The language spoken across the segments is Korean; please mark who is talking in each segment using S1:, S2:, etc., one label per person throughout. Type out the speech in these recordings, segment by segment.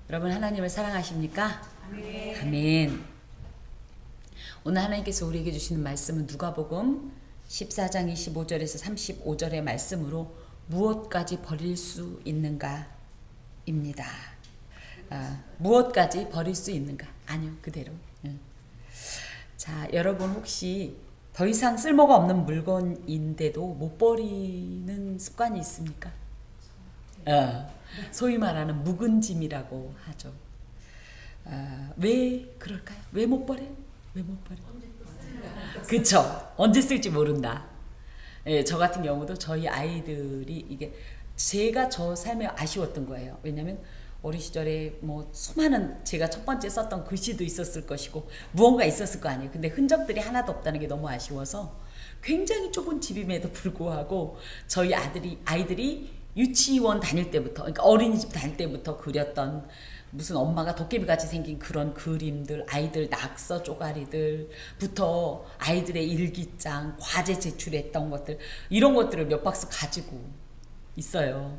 S1: 여러분 하나님을 사랑하십니까?
S2: 아멘.
S1: 아멘. 오늘 하나님께서 우리에게 주시는 말씀은 누가복음 14장 25절에서 35절의 말씀으로 무엇까지 버릴 수 있는가 입니다. 무엇까지 버릴 수 있는가? 아니요, 그대로. 자, 여러분 혹시 더 이상 쓸모가 없는 물건인데도 못 버리는 습관이 있습니까? 소위 말하는 묵은 짐이라고 하죠. 왜 그럴까요? 왜 못 버려요? 왜 못 버려요? 그쵸? 언제 쓸지 모른다. 예, 저 같은 경우도 저희 아이들이 이게 제가 저 삶에 아쉬웠던 거예요. 왜냐면 어린 시절에 뭐 수많은 제가 첫 번째 썼던 글씨도 있었을 것이고 무언가 있었을 거 아니에요. 근데 흔적들이 하나도 없다는 게 너무 아쉬워서 굉장히 좁은 집임에도 불구하고 저희 아이들이 유치원 다닐 때부터, 그러니까 어린이집 다닐 때부터 그렸던 무슨 엄마가 도깨비같이 생긴 그런 그림들, 아이들 낙서 쪼가리들부터 아이들의 일기장, 과제 제출했던 것들, 이런 것들을 몇 박스 가지고 있어요.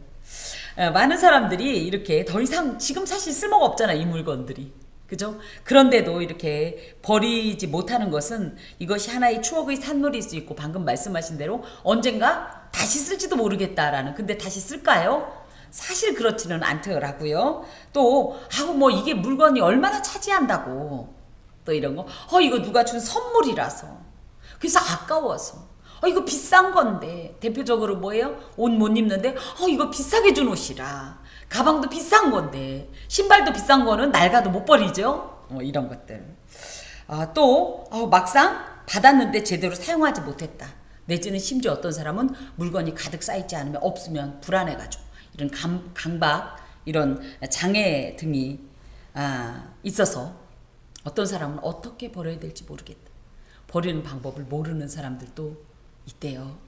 S1: 많은 사람들이 이렇게 더 이상 지금 사실 쓸모가 없잖아, 이 물건들이. 그죠? 그런데도 이렇게 버리지 못하는 것은 이것이 하나의 추억의 산물일 수 있고, 방금 말씀하신 대로 언젠가 다시 쓸지도 모르겠다라는. 근데 다시 쓸까요? 사실 그렇지는 않더라고요. 또 뭐 이게 물건이 얼마나 차지한다고, 또 이런 거, 이거 누가 준 선물이라서, 그래서 아까워서, 이거 비싼 건데, 대표적으로 뭐예요? 옷 못 입는데 이거 비싸게 준 옷이라, 가방도 비싼 건데, 신발도 비싼 거는 낡아도 못 버리죠. 이런 것들. 또 막상 받았는데 제대로 사용하지 못했다, 내지는 심지어 어떤 사람은 물건이 가득 쌓이지 않으면 없으면 불안해가지고 이런 강박, 이런 장애 등이 있어서 어떤 사람은 어떻게 버려야 될지 모르겠다, 버리는 방법을 모르는 사람들도 있대요.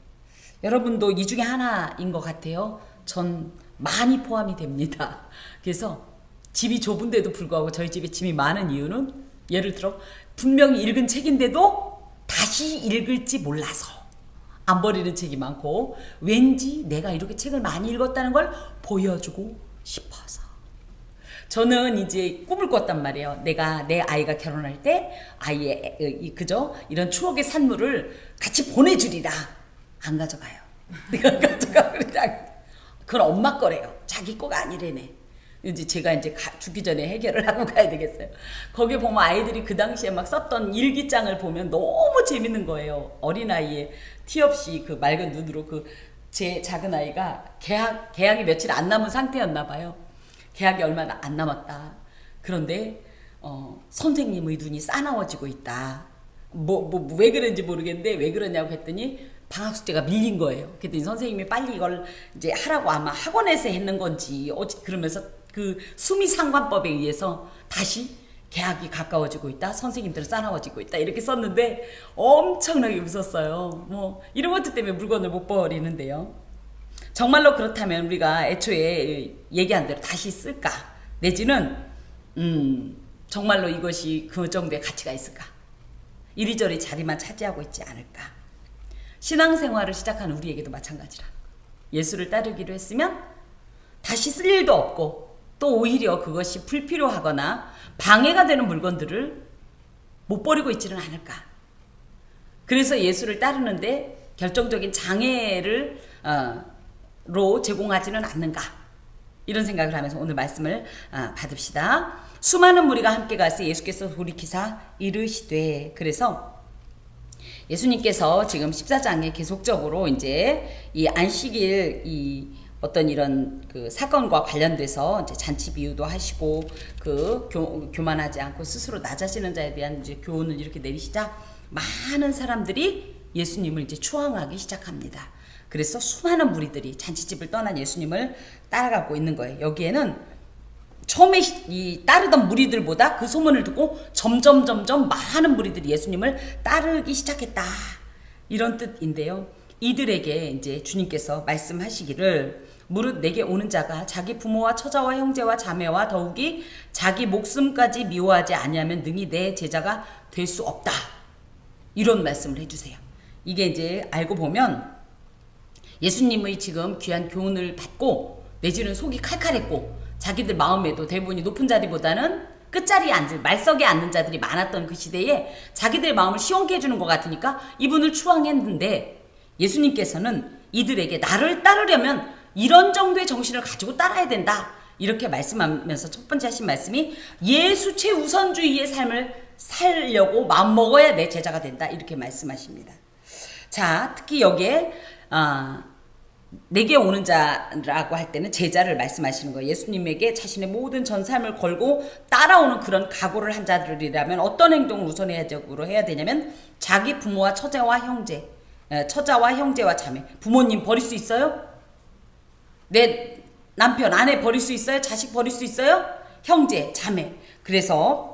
S1: 여러분도 이 중에 하나인 것 같아요. 전 많이 포함이 됩니다. 그래서 집이 좁은데도 불구하고 저희 집에 짐이 많은 이유는, 예를 들어 분명히 읽은 책인데도 다시 읽을지 몰라서 안 버리는 책이 많고, 왠지 내가 이렇게 책을 많이 읽었다는 걸 보여주고 싶어서. 저는 이제 꿈을 꿨단 말이에요. 내 아이가 결혼할 때 아이의 그죠? 이런 추억의 산물을 같이 보내주리라. 안 가져가요. 내가 가져가 그러자. 그건 엄마 거래요. 자기 거가 아니래네. 이제 제가 죽기 전에 해결을 하고 가야 되겠어요. 거기에 보면 아이들이 그 당시에 막 썼던 일기장을 보면 너무 재밌는 거예요. 어린아이의 티 없이 그 맑은 눈으로, 제 작은 아이가 계약이 며칠 안 남은 상태였나 봐요. 계약이 얼마 안 남았다. 그런데 선생님의 눈이 싸나워지고 있다. 왜 그런지 모르겠는데 왜 그러냐고 했더니 방학 숙제가 밀린 거예요. 그랬더니 선생님이 빨리 이걸 이제 하라고, 아마 학원에서 했는 건지 그러면서 그 수미상관법에 의해서 다시 계약이 가까워지고 있다, 선생님들은 싸나워지고 있다, 이렇게 썼는데 엄청나게 웃었어요. 이런 것들 때문에 물건을 못 버리는데요. 정말로 그렇다면 우리가 애초에 얘기한 대로 다시 쓸까, 내지는 정말로 이것이 그 정도의 가치가 있을까, 이리저리 자리만 차지하고 있지 않을까. 신앙생활을 시작한 우리에게도 마찬가지라. 예수를 따르기로 했으면 다시 쓸 일도 없고, 또 오히려 그것이 불필요하거나 방해가 되는 물건들을 못 버리고 있지는 않을까. 그래서 예수를 따르는데 결정적인 장애를 제공하지는 않는가, 이런 생각을 하면서 오늘 말씀을 받읍시다. 수많은 무리가 함께 가서 예수께서 돌이키사 이르시되. 그래서 예수님께서 지금 14장에 계속적으로 이제 이 안식일, 이 어떤 이런 그 사건과 관련돼서 이제 잔치 비유도 하시고, 교만하지 않고 스스로 낮아지는 자에 대한 이제 교훈을 이렇게 내리시자 많은 사람들이 예수님을 이제 추앙하기 시작합니다. 그래서 수많은 무리들이 잔치집을 떠난 예수님을 따라가고 있는 거예요. 여기에는 처음에 따르던 무리들보다 그 소문을 듣고 점점 많은 무리들이 예수님을 따르기 시작했다, 이런 뜻인데요. 이들에게 이제 주님께서 말씀하시기를, 무릇 내게 오는 자가 자기 부모와 처자와 형제와 자매와 더욱이 자기 목숨까지 미워하지 아니하면 능히 내 제자가 될 수 없다, 이런 말씀을 해주세요. 이게 이제 알고 보면 예수님의 지금 귀한 교훈을 받고, 내지는 속이 칼칼했고 자기들 마음에도 대부분이 높은 자리보다는 끝자리에 앉을 말석에 앉는 자들이 많았던 그 시대에 자기들의 마음을 시원케 해주는 것 같으니까 이분을 추앙했는데 예수님께서는 이들에게 나를 따르려면 이런 정도의 정신을 가지고 따라야 된다 이렇게 말씀하면서 첫 번째 하신 말씀이 예수 최우선주의의 삶을 살려고 마음먹어야 내 제자가 된다 이렇게 말씀하십니다. 자, 특히 여기에 내게 오는 자라고 할 때는 제자를 말씀하시는 거예요. 예수님에게 자신의 모든 전 삶을 걸고 따라오는 그런 각오를 한 자들이라면 어떤 행동을 우선적으로 해야 되냐면 자기 부모와 처자와 형제와 자매. 부모님 버릴 수 있어요? 내 남편, 아내 버릴 수 있어요? 자식 버릴 수 있어요? 형제, 자매. 그래서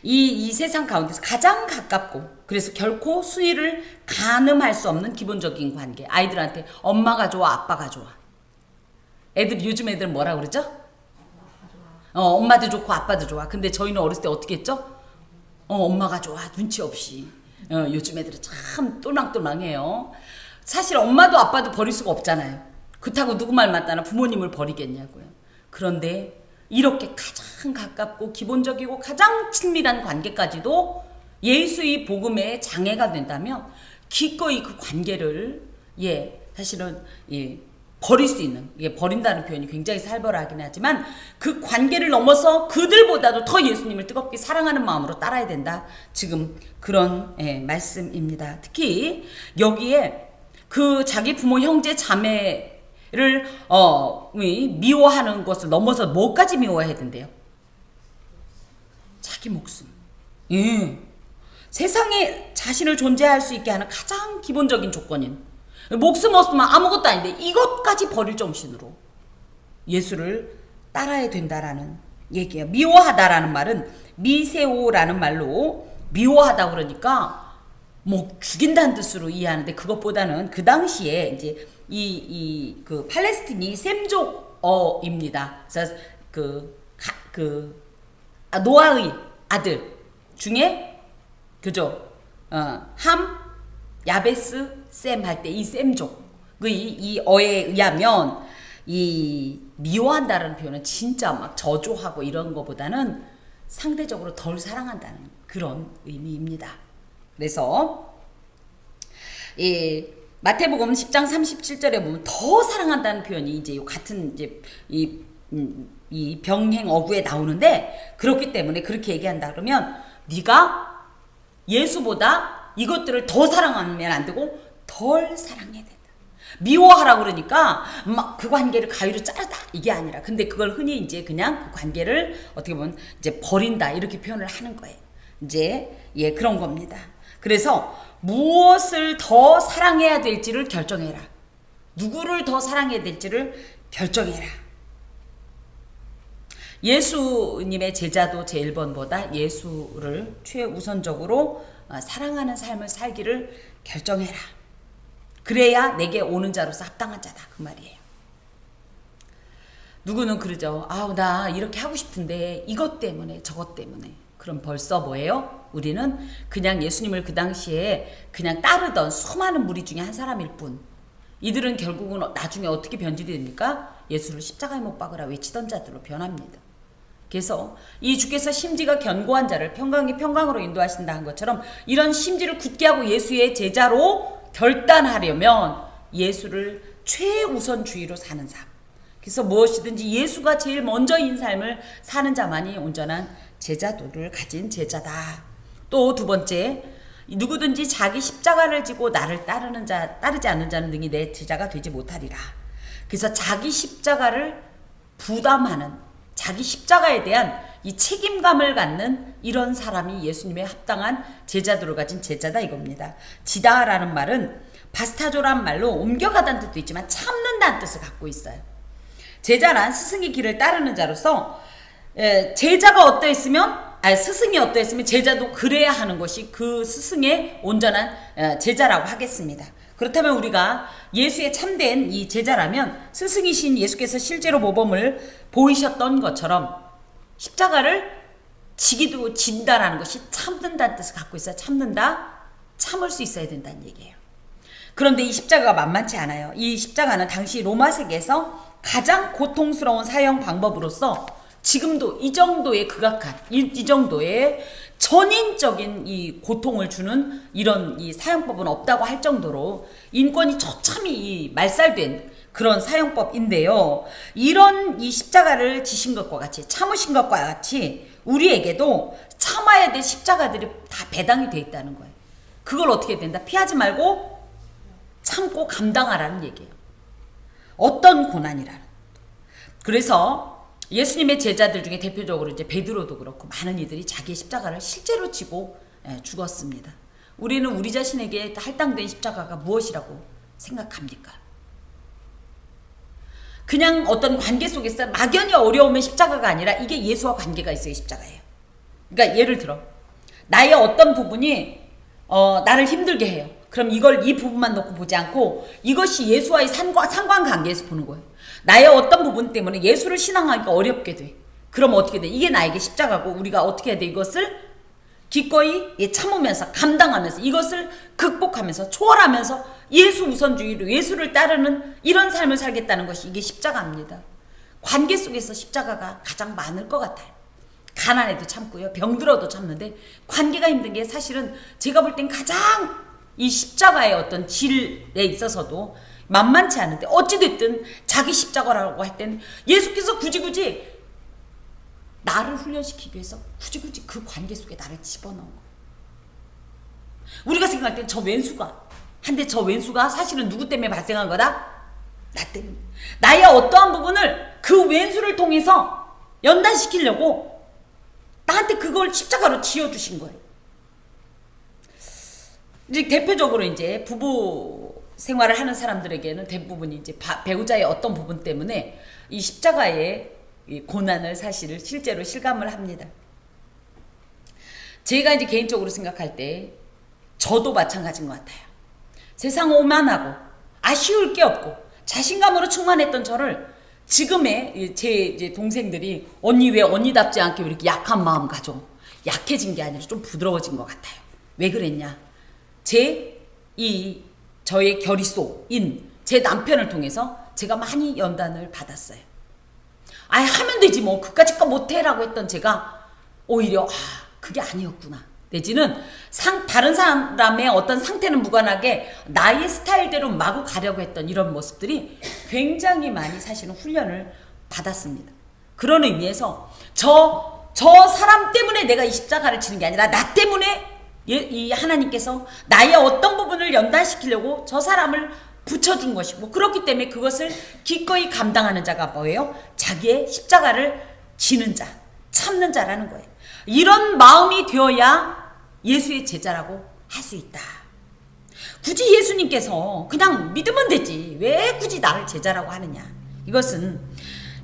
S1: 이 세상 가운데서 가장 가깝고 그래서 결코 수위를 가늠할 수 없는 기본적인 관계. 아이들한테 엄마가 좋아, 아빠가 좋아. 요즘 애들은 뭐라 그러죠? 엄마도 좋고 아빠도 좋아. 근데 저희는 어렸을 때 어떻게 했죠? 엄마가 좋아, 눈치 없이. 요즘 애들은 참 똘망똘망해요. 사실 엄마도 아빠도 버릴 수가 없잖아요. 그렇다고 누구 말 맞다나 부모님을 버리겠냐고요. 그런데 이렇게 가장 가깝고 기본적이고 가장 친밀한 관계까지도 예수의 복음에 장애가 된다면 기꺼이 그 관계를 사실은 버릴 수 있는 버린다는 표현이 굉장히 살벌하긴 하지만 그 관계를 넘어서 그들보다도 더 예수님을 뜨겁게 사랑하는 마음으로 따라야 된다. 지금 그런 말씀입니다. 특히 여기에 그 자기 부모 형제 자매를 미워하는 것을 넘어서 뭐까지 미워해야 된대요? 자기 목숨. 세상에 자신을 존재할 수 있게 하는 가장 기본적인 조건인 목숨 없으면 아무것도 아닌데 이것까지 버릴 정신으로 예수를 따라야 된다라는 얘기예요. 미워하다라는 말은 미세오라는 말로 미워하다 그러니까 뭐 죽인다는 뜻으로 이해하는데 그것보다는 그 당시에 이제 그 팔레스틴이 셈족어입니다. 그래서 노아의 아들 중에 그죠? 함, 야베스, 셈 할 때 이 셈족의 이 어에 의하면 이 미워한다는 표현은 진짜 막 저조하고 이런 거보다는 상대적으로 덜 사랑한다는 그런 의미입니다. 그래서 이 마태복음 10장 37절에 보면 더 사랑한다는 표현이 이제 같은 이제 이 병행 어구에 나오는데 그렇기 때문에 그렇게 얘기한다 그러면 네가 예수보다 이것들을 더 사랑하면 안 되고 덜 사랑해야 된다. 미워하라 그러니까 막 그 관계를 가위로 자르다 이게 아니라 근데 그걸 흔히 이제 그냥 그 관계를 어떻게 보면 이제 버린다 이렇게 표현을 하는 거예요. 이제 그런 겁니다. 그래서 무엇을 더 사랑해야 될지를 결정해라. 누구를 더 사랑해야 될지를 결정해라. 예수님의 제자도 제1번보다 예수를 최우선적으로 사랑하는 삶을 살기를 결정해라. 그래야 내게 오는 자로서 합당한 자다. 그 말이에요. 누구는 그러죠. 아우 나 이렇게 하고 싶은데 이것 때문에 저것 때문에. 그럼 벌써 뭐예요? 우리는 그냥 예수님을 그 당시에 그냥 따르던 수많은 무리 중에 한 사람일 뿐. 이들은 결국은 나중에 어떻게 변질이 됩니까? 예수를 십자가에 못 박으라 외치던 자들로 변합니다. 그래서 이 주께서 심지가 견고한 자를 평강으로 인도하신다 한 것처럼 이런 심지를 굳게 하고 예수의 제자로 결단하려면 예수를 최우선주의로 사는 삶. 그래서 무엇이든지 예수가 제일 먼저인 삶을 사는 자만이 온전한 제자도를 가진 제자다. 또 두 번째, 누구든지 자기 십자가를 지고 나를 따르지 않는 자는 능히 내 제자가 되지 못하리라. 그래서 자기 십자가를 부담하는 자기 십자가에 대한 이 책임감을 갖는 이런 사람이 예수님의 합당한 제자도를 가진 제자다 이겁니다. 지다라는 말은 바스타조란 말로 옮겨가다는 뜻도 있지만 참는다는 뜻을 갖고 있어요. 제자란 스승의 길을 따르는 자로서 제자가 어떠했으면 스승이 어떠했으면 제자도 그래야 하는 것이 그 스승의 온전한 제자라고 하겠습니다. 그렇다면 우리가 예수의 참된 이 제자라면 스승이신 예수께서 실제로 모범을 보이셨던 것처럼 십자가를 지기도 진다라는 것이 참는다는 뜻을 갖고 있어요. 참는다, 참을 수 있어야 된다는 얘기예요. 그런데 이 십자가가 만만치 않아요. 이 십자가는 당시 로마 세계에서 가장 고통스러운 사형 방법으로서 지금도 이 정도의 극악한 이 정도의 전인적인 이 고통을 주는 이런 이 사형법은 없다고 할 정도로 인권이 처참히 이 말살된 그런 사형법인데요. 이런 이 십자가를 지신 것과 같이 참으신 것과 같이 우리에게도 참아야 될 십자가들이 다 배당이 돼 있다는 거예요. 그걸 어떻게 된다? 피하지 말고 참고 감당하라는 얘기예요. 어떤 고난이라는. 그래서 예수님의 제자들 중에 대표적으로 이제 베드로도 그렇고 많은 이들이 자기의 십자가를 실제로 지고 죽었습니다. 우리는 우리 자신에게 할당된 십자가가 무엇이라고 생각합니까? 그냥 어떤 관계 속에서 막연히 어려움의 십자가가 아니라 이게 예수와 관계가 있어야 십자가예요. 그러니까 예를 들어 나의 어떤 부분이 나를 힘들게 해요. 그럼 이 부분만 놓고 보지 않고 이것이 예수와의 상관관계에서 보는 거예요. 나의 어떤 부분 때문에 예수를 신앙하기가 어렵게 돼. 그럼 어떻게 돼? 이게 나에게 십자가고 우리가 어떻게 해야 돼? 이것을 기꺼이 참으면서 감당하면서 이것을 극복하면서 초월하면서 예수 우선주의로 예수를 따르는 이런 삶을 살겠다는 것이 이게 십자가입니다. 관계 속에서 십자가가 가장 많을 것 같아요. 가난해도 참고요. 병들어도 참는데 관계가 힘든 게 사실은 제가 볼 땐 가장 이 십자가의 어떤 질에 있어서도 만만치 않은데 어찌됐든 자기 십자가라고 할 땐 예수께서 굳이 나를 훈련시키기 위해서 굳이 그 관계 속에 나를 집어넣은 거예요. 우리가 생각할 땐 저 왼수가 한데 저 왼수가 사실은 누구 때문에 발생한 거다? 나 때문에. 나의 어떠한 부분을 그 왼수를 통해서 연단시키려고 나한테 그걸 십자가로 지어주신 거예요. 이제 대표적으로 이제 부부 생활을 하는 사람들에게는 대부분이 이제 배우자의 어떤 부분 때문에 이 십자가의 이 고난을 사실 실제로 실감을 합니다. 제가 이제 개인적으로 생각할 때 저도 마찬가지인 것 같아요. 세상 오만하고 아쉬울 게 없고 자신감으로 충만했던 저를 지금의 제 이제 동생들이 언니 왜 언니답지 않게 왜 이렇게 약한 마음 가져? 약해진 게 아니라 좀 부드러워진 것 같아요. 왜 그랬냐? 저의 결의소인 제 남편을 통해서 제가 많이 연단을 받았어요. 아예 하면 되지 뭐 그까짓 거 못해라고 했던 제가 오히려 그게 아니었구나. 내지는 다른 사람의 어떤 상태는 무관하게 나의 스타일대로 마구 가려고 했던 이런 모습들이 굉장히 많이 사실은 훈련을 받았습니다. 그런 의미에서 저 사람 때문에 내가 이 십자가를 치는 게 아니라 나 때문에 이 하나님께서 나의 어떤 부분을 연단시키려고 저 사람을 붙여준 것이고 그렇기 때문에 그것을 기꺼이 감당하는 자가 뭐예요? 자기의 십자가를 지는 자, 참는 자라는 거예요. 이런 마음이 되어야 예수의 제자라고 할 수 있다. 굳이 예수님께서 그냥 믿으면 되지 왜 굳이 나를 제자라고 하느냐. 이것은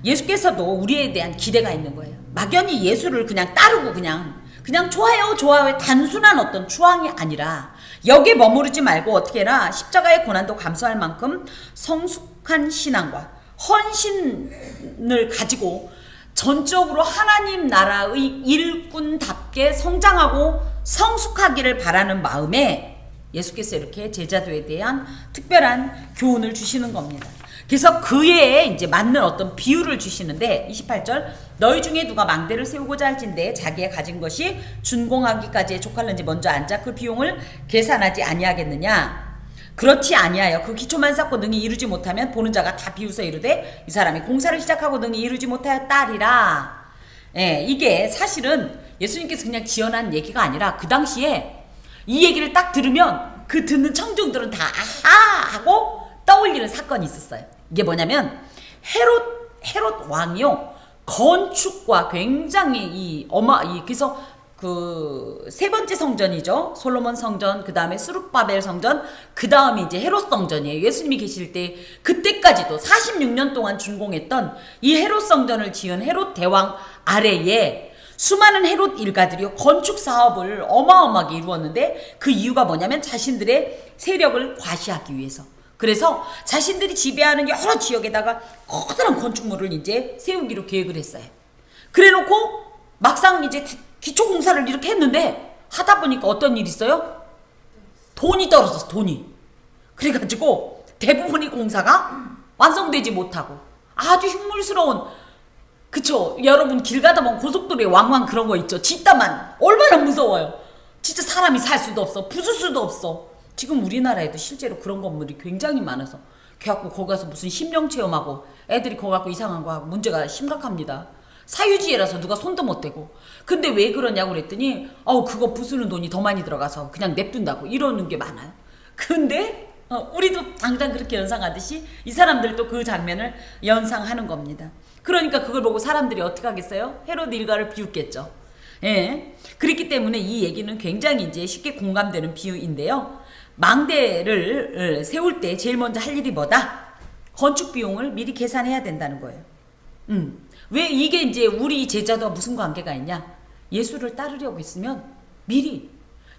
S1: 예수께서도 우리에 대한 기대가 있는 거예요. 막연히 예수를 그냥 따르고 그냥 좋아요 단순한 어떤 추앙이 아니라 여기에 머무르지 말고 어떻게 해라. 십자가의 고난도 감수할 만큼 성숙한 신앙과 헌신을 가지고 전적으로 하나님 나라의 일꾼답게 성장하고 성숙하기를 바라는 마음에 예수께서 이렇게 제자도에 대한 특별한 교훈을 주시는 겁니다. 그래서 그에 이제 맞는 어떤 비유를 주시는데 28절 너희 중에 누가 망대를 세우고자 할진대 자기의 가진 것이 준공하기까지에 족할는지 먼저 앉아 그 비용을 계산하지 아니하겠느냐. 그렇지 아니하여 그 기초만 쌓고 능히 이루지 못하면 보는 자가 다 비웃어 이르되 이 사람이 공사를 시작하고 능히 이루지 못하였다리라. 이게 사실은 예수님께서 그냥 지어낸 얘기가 아니라 그 당시에 이 얘기를 딱 들으면 그 듣는 청중들은 다 아하 하고 떠올리는 사건이 있었어요. 이게 뭐냐면 헤롯 왕이요 건축과 굉장히 그래서 그 세 번째 성전이죠. 솔로몬 성전, 그 다음에 스룹바벨 성전, 그 다음에 이제 헤롯 성전이에요. 예수님이 계실 때 그때까지도 46년 동안 준공했던 이 헤롯 성전을 지은 헤롯 대왕 아래에 수많은 헤롯 일가들이 건축 사업을 어마어마하게 이루었는데 그 이유가 뭐냐면 자신들의 세력을 과시하기 위해서. 그래서 자신들이 지배하는 여러 지역에다가 커다란 건축물을 이제 세우기로 계획을 했어요. 그래 놓고 막상 이제 기초공사를 이렇게 했는데 하다 보니까 어떤 일이 있어요? 돈이 떨어졌어, 돈이. 그래가지고 대부분의 공사가 완성되지 못하고 아주 흉물스러운, 그쵸? 여러분 길 가다 보면 고속도로에 왕왕 그런 거 있죠. 뒷담화 얼마나 무서워요. 진짜 사람이 살 수도 없어. 부술 수도 없어. 지금 우리나라에도 실제로 그런 건물이 굉장히 많아서 그래갖고 거기 가서 무슨 심령 체험하고 애들이 거기 갖고 이상한 거 하고 문제가 심각합니다. 사유지혜라서 누가 손도 못 대고. 근데 왜 그러냐고 그랬더니 그거 부수는 돈이 더 많이 들어가서 그냥 냅둔다고 이러는 게 많아요. 근데 우리도 당장 그렇게 연상하듯이 이 사람들도 그 장면을 연상하는 겁니다. 그러니까 그걸 보고 사람들이 어떻게 하겠어요? 헤로드 일가를 비웃겠죠. 예. 그렇기 때문에 이 얘기는 굉장히 이제 쉽게 공감되는 비유인데요. 망대를 세울 때 제일 먼저 할 일이 뭐다? 건축 비용을 미리 계산해야 된다는 거예요. 왜 이게 이제 우리 제자도와 무슨 관계가 있냐? 예수를 따르려고 했으면 미리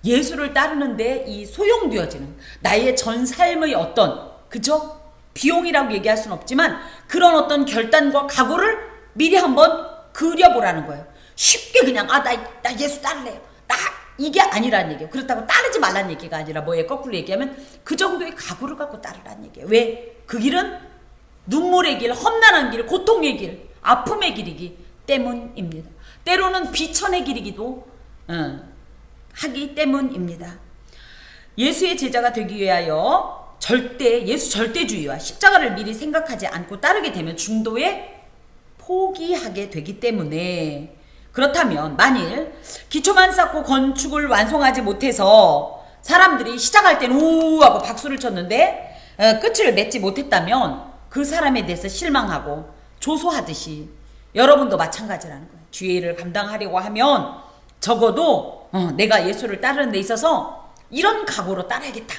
S1: 예수를 따르는데 이 소용되어지는 나의 전 삶의 어떤, 그죠? 비용이라고 얘기할 수는 없지만 그런 어떤 결단과 각오를 미리 한번 그려보라는 거예요. 쉽게 그냥 나 예수 따를래요. 이게 아니라는 얘기예요. 그렇다고 따르지 말라는 얘기가 아니라 거꾸로 얘기하면 그 정도의 각오를 갖고 따르라는 얘기예요. 왜? 그 길은 눈물의 길, 험난한 길, 고통의 길, 아픔의 길이기 때문입니다. 때로는 비천의 길이기도 하기 때문입니다. 예수의 제자가 되기 위하여 예수 절대주의와 십자가를 미리 생각하지 않고 따르게 되면 중도에 포기하게 되기 때문에, 그렇다면 만일 기초만 쌓고 건축을 완성하지 못해서 사람들이 시작할 때는 우 하고 박수를 쳤는데 끝을 맺지 못했다면 그 사람에 대해서 실망하고 조소하듯이 여러분도 마찬가지라는 거예요. 주의를 감당하려고 하면 적어도 내가 예수를 따르는 데 있어서 이런 각오로 따라야겠다.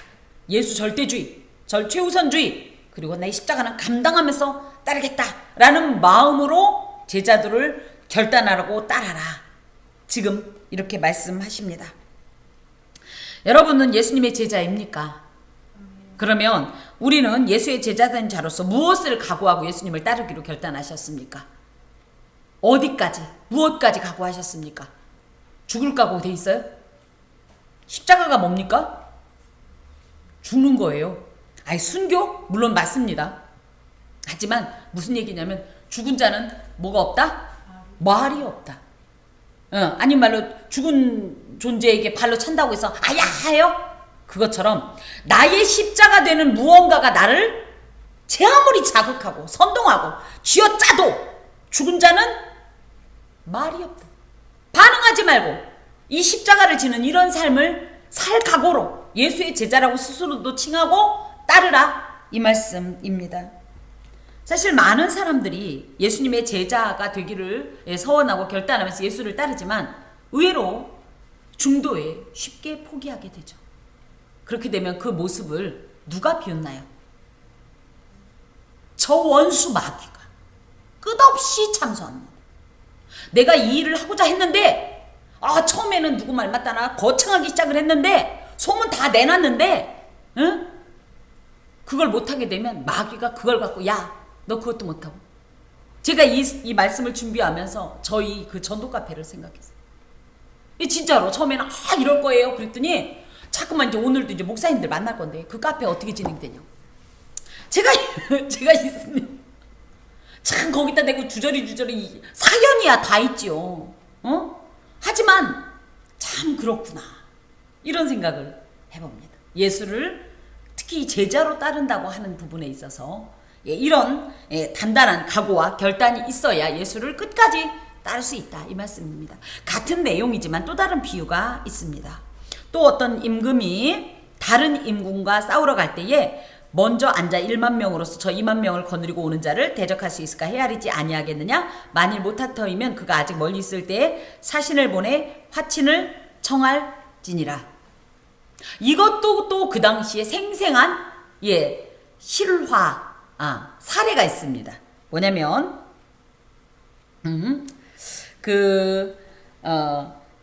S1: 예수 절대주의, 최우선주의, 그리고 나의 십자가는 감당하면서 따르겠다라는 마음으로 제자들을 결단하라고 따라라. 지금 이렇게 말씀하십니다. 여러분은 예수님의 제자입니까? 그러면 우리는 예수의 제자된 자로서 무엇을 각오하고 예수님을 따르기로 결단하셨습니까? 어디까지, 무엇까지 각오하셨습니까? 죽을 각오 돼 있어요? 십자가가 뭡니까? 죽는 거예요. 순교? 물론 맞습니다. 하지만 무슨 얘기냐면 죽은 자는 뭐가 없다? 말이 없다. 아닌 말로 죽은 존재에게 발로 찬다고 해서 아야 하요? 그것처럼 나의 십자가 되는 무언가가 나를 제 아무리 자극하고 선동하고 쥐어짜도 죽은 자는 말이 없다. 반응하지 말고 이 십자가를 지는 이런 삶을 살 각오로 예수의 제자라고 스스로도 칭하고 따르라, 이 말씀입니다. 사실 많은 사람들이 예수님의 제자가 되기를 서원하고 결단하면서 예수를 따르지만 의외로 중도에 쉽게 포기하게 되죠. 그렇게 되면 그 모습을 누가 비웃나요? 저 원수 마귀가 끝없이 참소합니다. 내가 이 일을 하고자 했는데 처음에는 누구 말 맞다나 거창하기 시작을 했는데 소문 다 내놨는데 그걸 못하게 되면 마귀가 그걸 갖고 너 그것도 못하고. 제가 이 말씀을 준비하면서 저희 그 전도 카페를 생각했어요. 진짜로 처음에는 이럴 거예요 그랬더니 자꾸만 이제 오늘도 이제 목사님들 만날 건데 그 카페 어떻게 진행되냐. 제가 있으면 참 거기다 대고 주저리 사연이야 다 있지요. 하지만 참 그렇구나 이런 생각을 해봅니다. 예수를 특히 제자로 따른다고 하는 부분에 있어서 이런 단단한 각오와 결단이 있어야 예수를 끝까지 따를 수 있다, 이 말씀입니다. 같은 내용이지만 또 다른 비유가 있습니다. 또 어떤 임금이 다른 임금과 싸우러 갈 때에 먼저 앉아 1만 명으로서 저 2만 명을 거느리고 오는 자를 대적할 수 있을까 헤아리지 아니하겠느냐? 만일 못할 터이면 그가 아직 멀리 있을 때에 사신을 보내 화친을 청할지니라. 이것도 또 그 당시에 생생한 실화 사례가 있습니다. 뭐냐면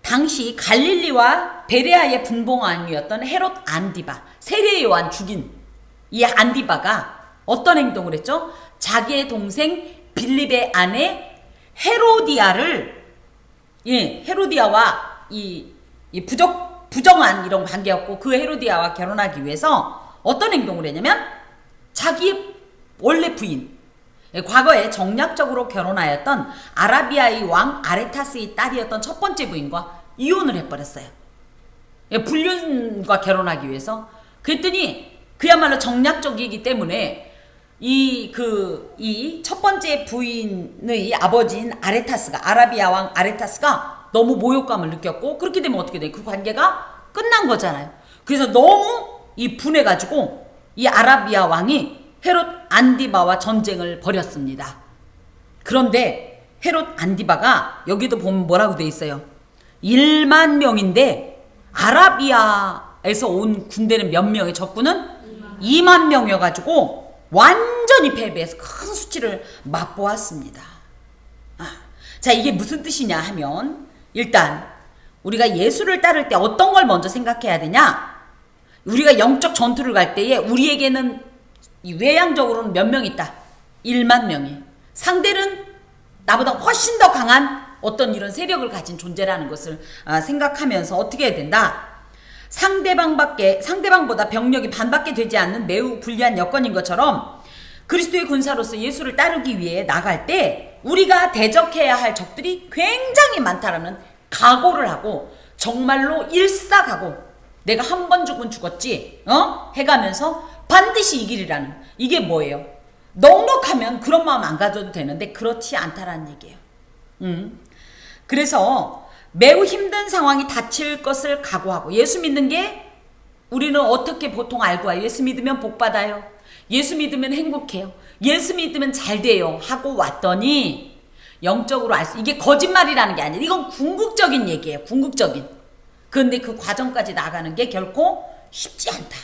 S1: 당시 갈릴리와 베레아의 분봉왕이었던 헤롯 안디바, 세례 요한 죽인 이 안디바가 어떤 행동을 했죠? 자기의 동생 빌립의 아내 헤로디아를 헤로디아와 이 부정한 이런 관계였고 그 헤로디아와 결혼하기 위해서 어떤 행동을 했냐면 자기의 원래 부인 과거에 정략적으로 결혼하였던 아라비아의 왕 아레타스의 딸이었던 첫 번째 부인과 이혼을 해버렸어요. 불륜과 결혼하기 위해서. 그랬더니 그야말로 정략적이기 때문에 이 첫 번째 부인의 아버지인 아레타스가, 아라비아 왕 아레타스가 너무 모욕감을 느꼈고, 그렇게 되면 어떻게 돼? 그 관계가 끝난 거잖아요. 그래서 너무 분해가지고 이 아라비아 왕이 헤롯 안디바와 전쟁을 벌였습니다. 그런데 헤롯 안디바가 여기도 보면 뭐라고 돼 있어요? 1만 명인데 아라비아에서 온 군대는 몇 명의 적군은 2만 명이어가지고 완전히 패배해서 큰 수치를 맛보았습니다. 자, 이게 무슨 뜻이냐 하면, 일단 우리가 예수를 따를 때 어떤 걸 먼저 생각해야 되냐? 우리가 영적 전투를 갈 때에 우리에게는 외향적으로는 몇 명 있다? 1만 명이. 상대는 나보다 훨씬 더 강한 어떤 이런 세력을 가진 존재라는 것을 생각하면서 어떻게 해야 된다? 상대방보다 병력이 반밖에 되지 않는 매우 불리한 여건인 것처럼 그리스도의 군사로서 예수를 따르기 위해 나갈 때 우리가 대적해야 할 적들이 굉장히 많다라는 각오를 하고, 정말로 일사각오, 내가 한 번 죽은 죽었지 해가면서 반드시 이기리라는, 이게 뭐예요? 넉넉하면 그런 마음 안 가져도 되는데 그렇지 않다라는 얘기예요. 그래서 매우 힘든 상황이 닥칠 것을 각오하고, 예수 믿는 게 우리는 어떻게 보통 알고 와요? 예수 믿으면 복 받아요. 예수 믿으면 행복해요. 예수 믿으면 잘 돼요. 하고 왔더니 영적으로 이게 거짓말이라는 게 아니에요. 이건 궁극적인 얘기예요. 궁극적인. 그런데 그 과정까지 나가는 게 결코 쉽지 않다.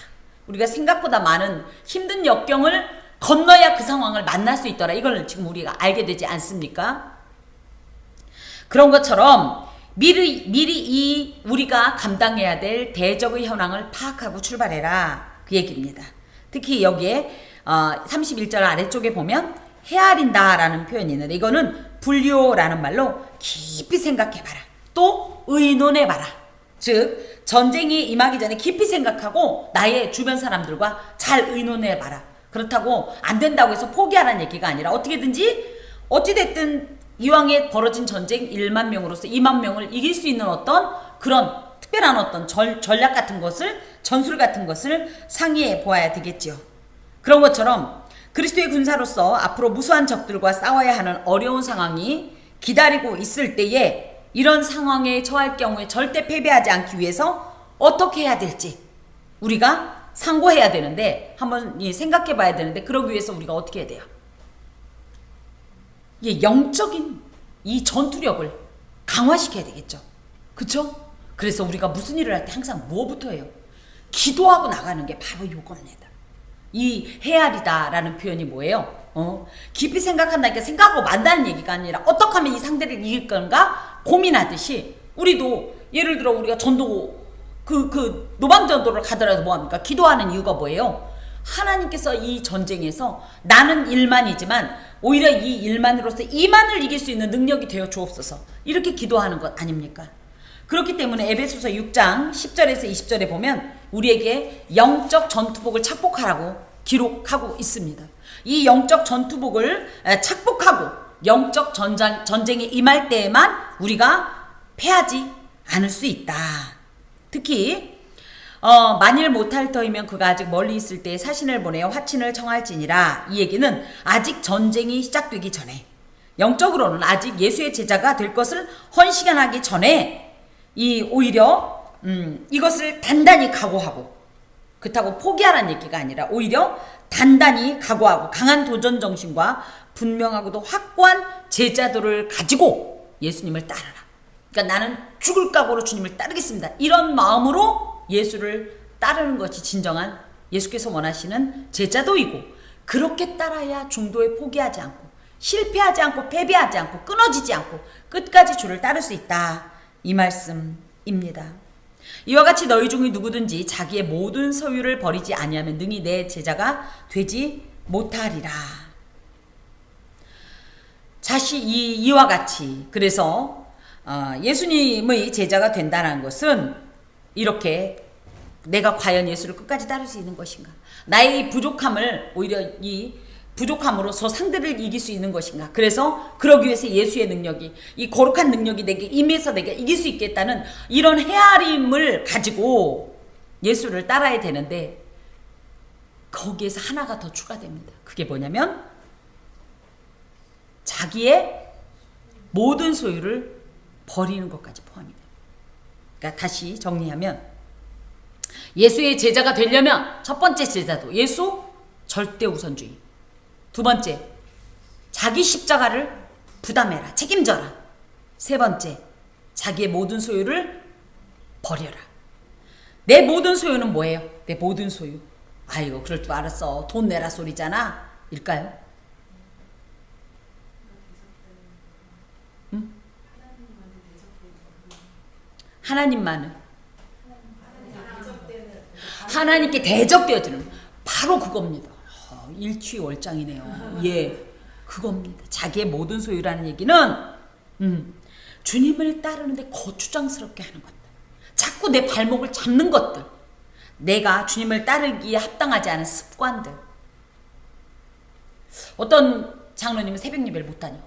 S1: 우리가 생각보다 많은 힘든 역경을 건너야 그 상황을 만날 수 있더라. 이걸 지금 우리가 알게 되지 않습니까? 그런 것처럼 미리 우리가 감당해야 될 대적의 현황을 파악하고 출발해라. 그 얘기입니다. 특히 여기에 31절 아래쪽에 보면 헤아린다 라는 표현이 있는데, 이거는 분류라는 말로 깊이 생각해봐라. 또 의논해봐라. 즉 전쟁이 임하기 전에 깊이 생각하고 나의 주변 사람들과 잘 의논해봐라. 그렇다고 안 된다고 해서 포기하라는 얘기가 아니라 어떻게든지 어찌됐든 이왕에 벌어진 전쟁 1만 명으로서 2만 명을 이길 수 있는 어떤 그런 특별한 어떤 전략 같은 것을, 전술 같은 것을 상의해 보아야 되겠죠. 그런 것처럼 그리스도의 군사로서 앞으로 무수한 적들과 싸워야 하는 어려운 상황이 기다리고 있을 때에 이런 상황에 처할 경우에 절대 패배하지 않기 위해서 어떻게 해야 될지 우리가 상고해야 되는데, 한번 생각해 봐야 되는데, 그러기 위해서 우리가 어떻게 해야 돼요? 영적인 이 전투력을 강화시켜야 되겠죠. 그쵸? 그래서 우리가 무슨 일을 할 때 항상 뭐부터 해요? 기도하고 나가는 게 바로 이겁니다. 이 헤아리다라는 표현이 뭐예요? 깊이 생각한다니까 생각하고 만다는 얘기가 아니라 어떻게 하면 이 상대를 이길 건가 고민하듯이, 우리도 예를 들어 우리가 전도 노방전도를 가더라도 뭐합니까? 기도하는 이유가 뭐예요? 하나님께서 이 전쟁에서 나는 1만이지만 오히려 이 1만으로서 2만을 이길 수 있는 능력이 되어 주옵소서, 이렇게 기도하는 것 아닙니까? 그렇기 때문에 에베소서 6장 10절에서 20절에 보면 우리에게 영적 전투복을 착복하라고 기록하고 있습니다. 이 영적 전투복을 착복하고 영적 전쟁에 임할 때에만 우리가 패하지 않을 수 있다. 특히 만일 못할 터이면 그가 아직 멀리 있을 때 사신을 보내어 화친을 청할지니라. 이 얘기는 아직 전쟁이 시작되기 전에, 영적으로는 아직 예수의 제자가 될 것을 헌신하기 전에 오히려 이것을 단단히 각오하고, 그렇다고 포기하라는 얘기가 아니라 오히려 단단히 각오하고 강한 도전 정신과 분명하고도 확고한 제자도를 가지고 예수님을 따르라. 그러니까 나는 죽을 각오로 주님을 따르겠습니다. 이런 마음으로 예수를 따르는 것이 진정한 예수께서 원하시는 제자도이고, 그렇게 따라야 중도에 포기하지 않고 실패하지 않고 패배하지 않고 끊어지지 않고 끝까지 주를 따를 수 있다. 이 말씀입니다. 이와 같이 너희 중에 누구든지 자기의 모든 소유를 버리지 아니하면 능히 내 제자가 되지 못하리라. 이와 같이, 그래서 예수님의 제자가 된다는 것은 이렇게 내가 과연 예수를 끝까지 따를 수 있는 것인가, 나의 부족함을 오히려 부족함으로써 상대를 이길 수 있는 것인가? 그래서 그러기 위해서 예수의 능력이, 이 거룩한 능력이 내게 임해서 내가 이길 수 있겠다는 이런 헤아림을 가지고 예수를 따라야 되는데, 거기에서 하나가 더 추가됩니다. 그게 뭐냐면 자기의 모든 소유를 버리는 것까지 포함이 돼요. 그러니까 다시 정리하면, 예수의 제자가 되려면 첫 번째 제자도 예수 절대 우선주의, 두 번째 자기 십자가를 부담해라, 책임져라, 세 번째 자기의 모든 소유를 버려라. 내 모든 소유는 뭐예요? 내 모든 소유, 아이고 그럴 줄 알았어, 돈 내라 소리잖아 일까요? 응? 하나님께 대적되어지는, 바로 그겁니다. 일취월장이네요. 예, 그겁니다. 자기의 모든 소유라는 얘기는 주님을 따르는데 거추장스럽게 하는 것들, 자꾸 내 발목을 잡는 것들, 내가 주님을 따르기에 합당하지 않은 습관들. 어떤 장로님은 새벽 예배를 못 다녀,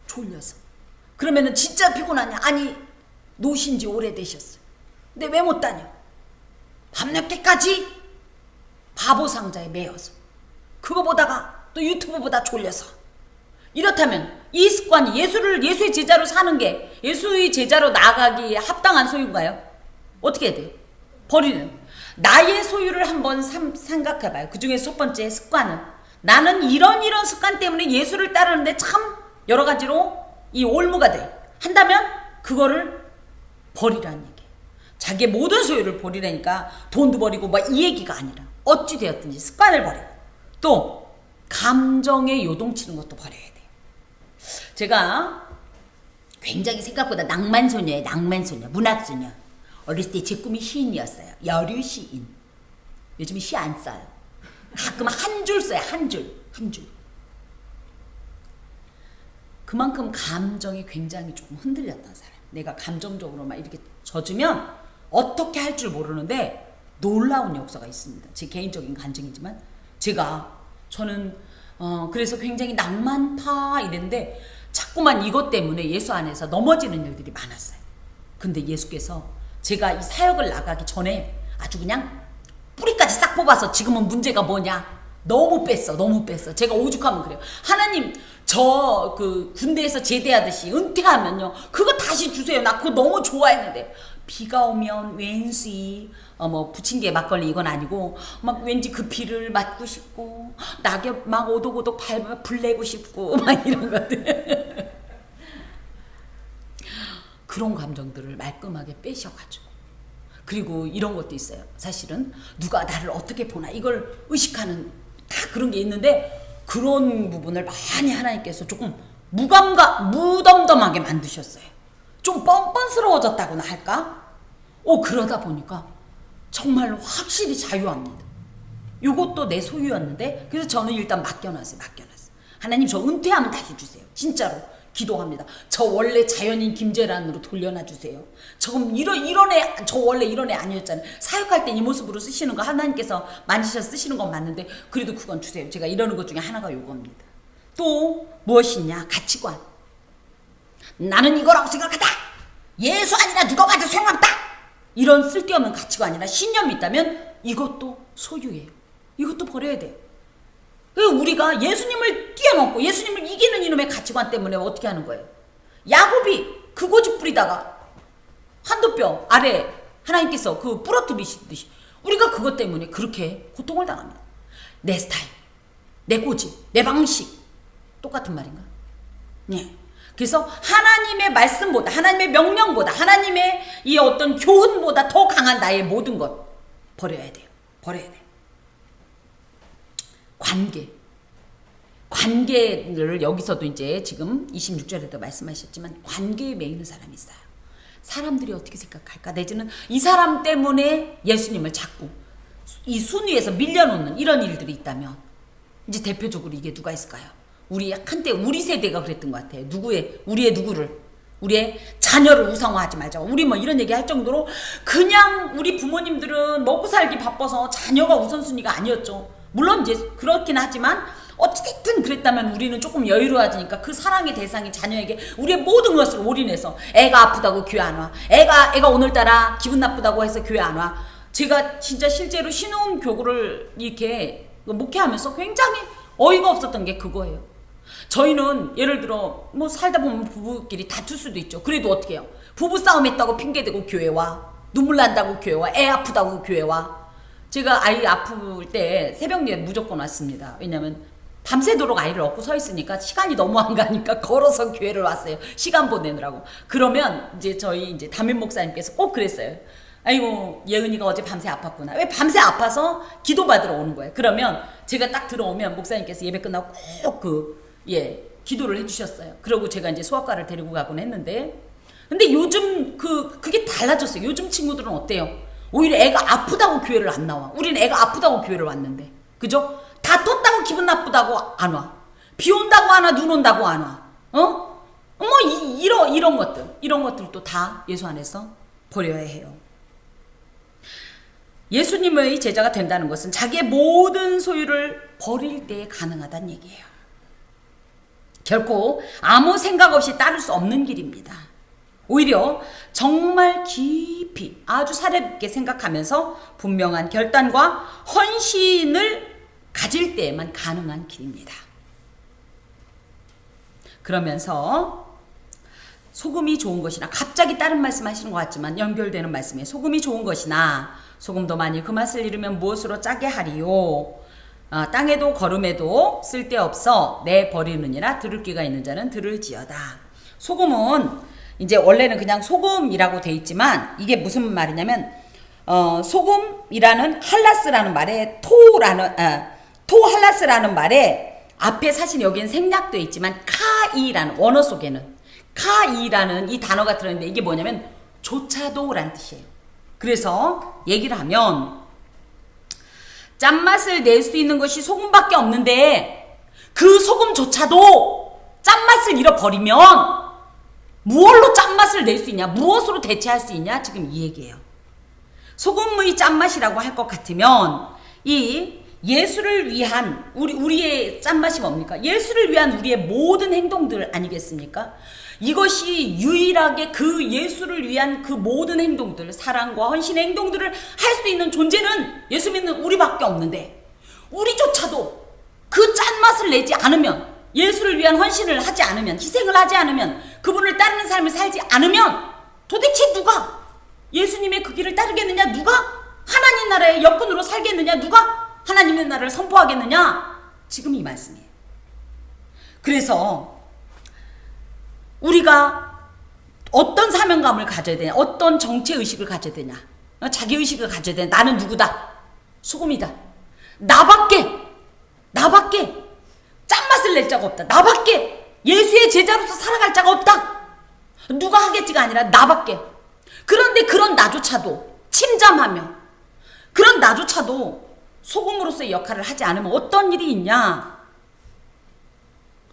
S1: 졸려서. 그러면은 진짜 피곤하냐? 아니, 노신 지 오래되셨어요. 근데 왜 못 다녀? 밤늦게까지 바보 상자에 매여서 그거 보다가 또 유튜브 보다 졸려서. 이렇다면 이 습관이 예수의 제자로 사는 게 예수의 제자로 나아가기에 합당한 소유인가요? 어떻게 해야 돼요? 버리는. 나의 소유를 한번 생각해봐요. 그 중에 첫 번째 습관은, 나는 이런 습관 때문에 예수를 따르는데 참 여러 가지로 이 올무가 돼 한다면 그거를 버리라는 얘기예요. 자기의 모든 소유를 버리라니까 돈도 버리고 막 이 얘기가 아니라, 어찌 되었든지 습관을 버리고, 또 감정에 요동치는 것도 버려야 돼요. 제가 굉장히 생각보다 낭만소녀예요. 낭만소녀, 문학소녀. 어렸을 때 제 꿈이 시인이었어요. 여류 시인. 요즘은 시 안 써요. 가끔 한 줄 써요. 한 줄. 그만큼 감정이 굉장히 조금 흔들렸던 사람. 내가 감정적으로 막 이렇게 젖으면 어떻게 할 줄 모르는데 놀라운 역사가 있습니다. 제 개인적인 간증이지만, 저는 그래서 굉장히 낭만파 이랬는데 자꾸만 이것 때문에 예수 안에서 넘어지는 일들이 많았어요. 근데 예수께서 제가 이 사역을 나가기 전에 아주 그냥 뿌리까지 싹 뽑아서, 지금은 문제가 뭐냐? 너무 뺐어. 제가 오죽하면 그래요. 하나님, 저 군대에서 제대하듯이 은퇴하면요, 그거 다시 주세요. 나 그거 너무 좋아했는데. 비가 오면 왠지 부침개 막걸리 이건 아니고 막 왠지 그 비를 맞고 싶고, 낙엽 막 오독오독 밟아 불내고 싶고 막 이런 것들. 그런 감정들을 말끔하게 빼셔가지고. 그리고 이런 것도 있어요. 사실은 누가 나를 어떻게 보나 이걸 의식하는 다 그런 게 있는데, 그런 부분을 많이 하나님께서 조금 무덤덤하게 만드셨어요. 좀 뻔뻔스러워졌다고나 할까? 그러다 보니까 정말 확실히 자유합니다. 이것도 내 소유였는데, 그래서 저는 일단 맡겨놨어요. 하나님, 저 은퇴하면 다시 주세요. 진짜로 기도합니다. 저 원래 자연인 김재란으로 돌려놔 주세요. 저 원래 이런 애 아니었잖아요. 사역할 땐 이 모습으로 쓰시는 거 하나님께서 만지셔서 쓰시는 건 맞는데, 그래도 그건 주세요. 제가 이러는 것 중에 하나가 요겁니다. 또 무엇이냐? 가치관. 나는 이거라고 생각하다. 예수 아니라 누가 봐도 소용없다. 이런 쓸데없는 가치관이나 신념이 있다면 이것도 소유예요. 이것도 버려야 돼요. 우리가 예수님을 뛰어넘고 예수님을 이기는 이놈의 가치관 때문에 어떻게 하는 거예요? 야곱이 그 고집 부리다가 한두 뼈 아래 하나님께서 그 부러뜨리시듯이 우리가 그것 때문에 그렇게 고통을 당합니다. 내 스타일, 내 고집, 내 방식, 똑같은 말인가? 네. 그래서 하나님의 말씀보다, 하나님의 명령보다, 하나님의 이 어떤 교훈보다 더 강한 나의 모든 것 버려야 돼요. 관계를 여기서도 이제 지금 26절에도 말씀하셨지만, 관계에 매이는 사람이 있어요. 사람들이 어떻게 생각할까? 내지는 이 사람 때문에 예수님을 자꾸 이 순위에서 밀려놓는 이런 일들이 있다면, 이제 대표적으로 이게 누가 있을까요? 한때 우리 세대가 그랬던 것 같아요. 우리의 자녀를 우상화하지 말자. 우리 이런 얘기 할 정도로 그냥 우리 부모님들은 먹고 살기 바빠서 자녀가 우선순위가 아니었죠. 물론 이제 그렇긴 하지만 어찌됐든 그랬다면 우리는 조금 여유로워지니까 그 사랑의 대상이 자녀에게 우리의 모든 것을 올인해서 애가 아프다고 교회 안 와. 애가 오늘따라 기분 나쁘다고 해서 교회 안 와. 제가 진짜 실제로 신혼교구를 이렇게 목회하면서 굉장히 어이가 없었던 게 그거예요. 저희는 예를 들어 뭐 살다 보면 부부끼리 다툴 수도 있죠. 그래도 어떻게 해요? 부부싸움 했다고 핑계대고 교회 와. 눈물 난다고 교회 와. 애 아프다고 교회 와. 제가 아이 아플 때 새벽에 무조건 왔습니다. 왜냐면 밤새도록 아이를 업고 서 있으니까 시간이 너무 안 가니까 걸어서 교회를 왔어요. 시간 보내느라고. 그러면 이제 저희 이제 담임 목사님께서 꼭 그랬어요. 아이고 예은이가 어제 밤새 아팠구나. 왜 밤새 아파서 기도받으러 오는 거예요. 그러면 제가 딱 들어오면 목사님께서 예배 끝나고 꼭 기도를 해주셨어요. 그러고 제가 이제 소아과를 데리고 가곤 했는데, 근데 요즘 그게 달라졌어요. 요즘 친구들은 어때요? 오히려 애가 아프다고 교회를 안 나와. 우리는 애가 아프다고 교회를 왔는데, 그죠? 다퉜다고 기분 나쁘다고 안 와. 비 온다고 안 와. 눈 온다고 안 와. 이런 것들도 다 예수 안에서 버려야 해요. 예수님의 제자가 된다는 것은 자기의 모든 소유를 버릴 때 가능하다는 얘기예요. 결코 아무 생각 없이 따를 수 없는 길입니다. 오히려 정말 깊이 아주 사례롭게 생각하면서 분명한 결단과 헌신을 가질 때에만 가능한 길입니다. 그러면서 소금이 좋은 것이나, 갑자기 다른 말씀 하시는 것 같지만 연결되는 말씀에 소금이 좋은 것이나 소금도 만일 그 맛을 잃으면 무엇으로 짜게 하리요. 땅에도 거름에도 쓸데없어 내버리느니라. 들을 귀가 있는 자는 들을지어다. 소금은 이제 원래는 그냥 소금이라고 돼 있지만 이게 무슨 말이냐면 소금이라는 할라스라는 말에 토할라스라는 말에 앞에 사실 여기는 생략되어 있지만 카이라는 원어 속에는 카이라는 이 단어가 들어있는데 이게 뭐냐면 조차도라는 뜻이에요. 그래서 얘기를 하면 짠맛을 낼 수 있는 것이 소금밖에 없는데 그 소금조차도 짠맛을 잃어버리면 무엇로 짠맛을 낼 수 있냐? 무엇으로 대체할 수 있냐? 지금 이 얘기예요. 소금의 짠맛이라고 할 것 같으면 이 예수를 위한 우리의 짠맛이 뭡니까? 예수를 위한 우리의 모든 행동들 아니겠습니까? 이것이 유일하게 그 예수를 위한 그 모든 행동들, 사랑과 헌신의 행동들을 할 수 있는 존재는 예수 믿는 우리밖에 없는데, 우리조차도 그 짠맛을 내지 않으면, 예수를 위한 헌신을 하지 않으면, 희생을 하지 않으면, 그분을 따르는 삶을 살지 않으면 도대체 누가 예수님의 그 길을 따르겠느냐? 누가 하나님 나라의 여군으로 살겠느냐? 누가 하나님의 나라를 선포하겠느냐? 지금 이 말씀이에요. 그래서 우리가 어떤 사명감을 가져야 되냐, 어떤 정체의식을 가져야 되냐, 자기의식을 가져야 되냐. 나는 누구다? 소금이다. 나밖에 짠맛을 낼 자가 없다. 나밖에 예수의 제자로서 살아갈 자가 없다. 누가 하겠지가 아니라 나밖에. 그런데 그런 나조차도 침잠하며, 그런 나조차도 소금으로서의 역할을 하지 않으면 어떤 일이 있냐?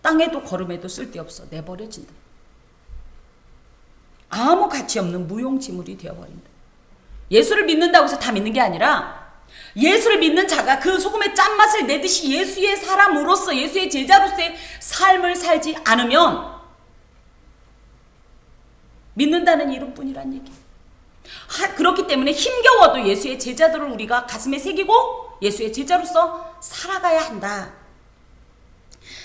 S1: 땅에도 거름에도 쓸데없어 내버려진다. 아무 가치 없는 무용지물이 되어버린다. 예수를 믿는다고 해서 다 믿는 게 아니라 예수를 믿는 자가 그 소금의 짠맛을 내듯이 예수의 사람으로서, 예수의 제자로서의 삶을 살지 않으면 믿는다는 이름뿐이란 얘기예요. 그렇기 때문에 힘겨워도 예수의 제자들을 우리가 가슴에 새기고 예수의 제자로서 살아가야 한다.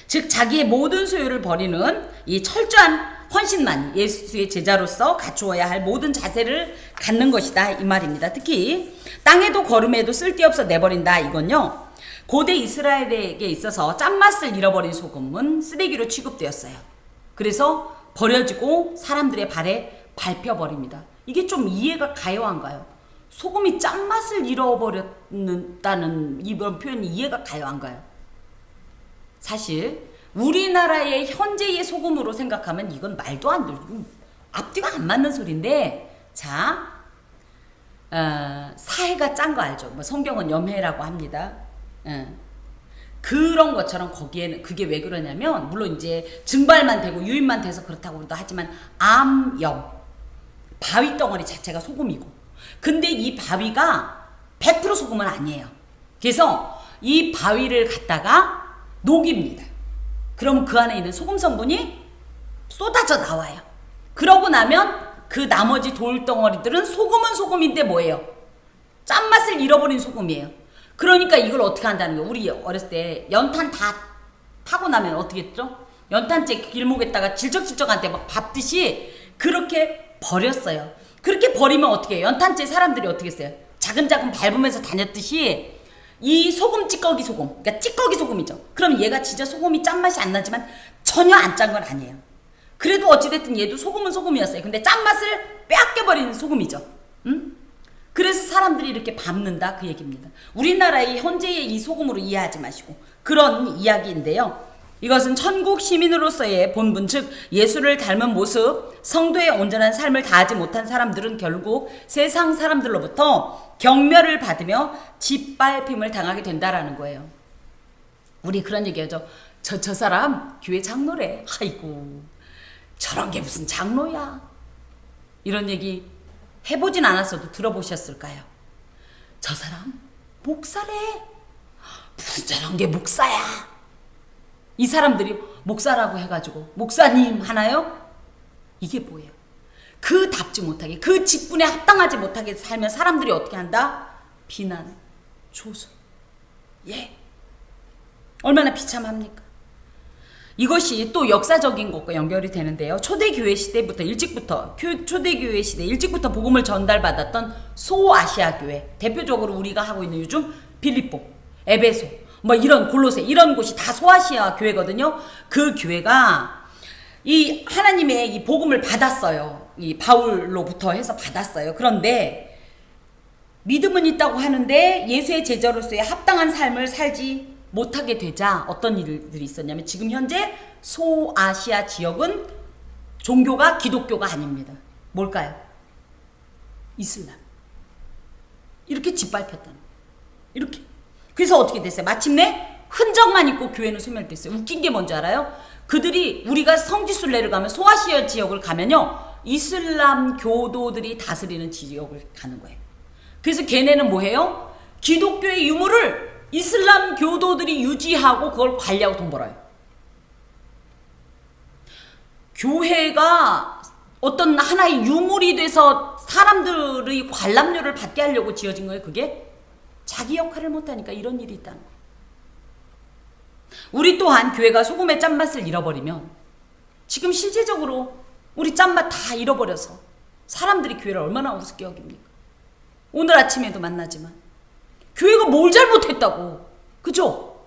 S1: 즉 자기의 모든 소유를 버리는 이 철저한 헌신만 예수의 제자로서 갖추어야 할 모든 자세를 갖는 것이다, 이 말입니다. 특히 땅에도 거름에도 쓸데없어 내버린다, 이건요, 고대 이스라엘에게 있어서 짠맛을 잃어버린 소금은 쓰레기로 취급되었어요. 그래서 버려지고 사람들의 발에 밟혀버립니다. 이게 좀 이해가 가요한가요? 소금이 짠맛을 잃어버렸다는 이런 표현이 이해가 가요한가요? 사실 우리나라의 현재의 소금으로 생각하면 이건 말도 안 되고 앞뒤가 안 맞는 소리인데, 자, 사해가 짠 거 알죠? 뭐 성경은 염해라고 합니다. 그런 것처럼 거기에는 그게 왜 그러냐면, 물론 이제 증발만 되고 유입만 돼서 그렇다고도 하지만 암염, 바위 덩어리 자체가 소금이고, 근데 이 바위가 100% 소금은 아니에요. 그래서 이 바위를 갖다가 녹입니다. 그러면 그 안에 있는 소금 성분이 쏟아져 나와요. 그러고 나면 그 나머지 돌덩어리들은 소금은 소금인데 뭐예요? 짠맛을 잃어버린 소금이에요. 그러니까 이걸 어떻게 한다는 거예요? 우리 어렸을 때 연탄 다 타고 나면 어떻게 했죠? 연탄재 길목에다가 질척질척한테 막 밟듯이 그렇게 버렸어요. 그렇게 버리면 어떻게 해요? 연탄재 사람들이 어떻게 했어요? 자근자근 밟으면서 다녔듯이 이 소금 찌꺼기 소금, 그러니까 찌꺼기 소금이죠. 그럼 얘가 진짜 소금이 짠맛이 안 나지만 전혀 안 짠 건 아니에요. 그래도 어찌됐든 얘도 소금은 소금이었어요. 근데 짠맛을 빼앗겨버리는 소금이죠. 응? 그래서 사람들이 이렇게 밟는다 그 얘기입니다. 우리나라의 현재의 이 소금으로 이해하지 마시고 그런 이야기인데요. 이것은 천국 시민으로서의 본분, 즉 예수를 닮은 모습, 성도의 온전한 삶을 다하지 못한 사람들은 결국 세상 사람들로부터 경멸을 받으며 짓밟힘을 당하게 된다라는 거예요. 우리 그런 얘기하죠. 저 사람 교회 장로래. 아이고 저런 게 무슨 장로야. 이런 얘기 해보진 않았어도 들어보셨을까요? 저 사람 목사래. 무슨 저런 게 목사야. 이 사람들이 목사라고 해가지고 목사님 하나요? 이게 뭐예요? 그 답지 못하게, 그 직분에 합당하지 못하게 살면 사람들이 어떻게 한다? 비난, 조소. 예. 얼마나 비참합니까? 이것이 또 역사적인 것과 연결이 되는데요. 초대교회 시대부터 초대교회 시대 일찍부터 복음을 전달받았던 소아시아 교회, 대표적으로 우리가 하고 있는 요즘 빌립보, 에베소, 뭐 이런 골로새 이런 곳이 다 소아시아 교회거든요. 그 교회가 이 하나님의 이 복음을 받았어요. 이 바울로부터 해서 받았어요. 그런데 믿음은 있다고 하는데 예수의 제자로서의 합당한 삶을 살지 못하게 되자 어떤 일들이 있었냐면 지금 현재 소아시아 지역은 종교가 기독교가 아닙니다. 뭘까요? 이슬람. 이렇게 짓밟혔다는 거예요. 이렇게. 그래서 어떻게 됐어요? 마침내 흔적만 있고 교회는 소멸됐어요. 웃긴 게 뭔지 알아요? 그들이 우리가 성지순례를 가면 소아시아 지역을 가면요. 이슬람 교도들이 다스리는 지역을 가는 거예요. 그래서 걔네는 뭐 해요? 기독교의 유물을 이슬람 교도들이 유지하고 그걸 관리하고 돈 벌어요. 교회가 어떤 하나의 유물이 돼서 사람들의 관람료를 받게 하려고 지어진 거예요. 그게 자기 역할을 못하니까 이런 일이 있다는 거예요. 우리 또한 교회가 소금의 짠맛을 잃어버리면 지금 실제적으로 우리 짠맛 다 잃어버려서 사람들이 교회를 얼마나 우습게 여깁니까? 오늘 아침에도 만나지만 교회가 뭘 잘못했다고, 그죠?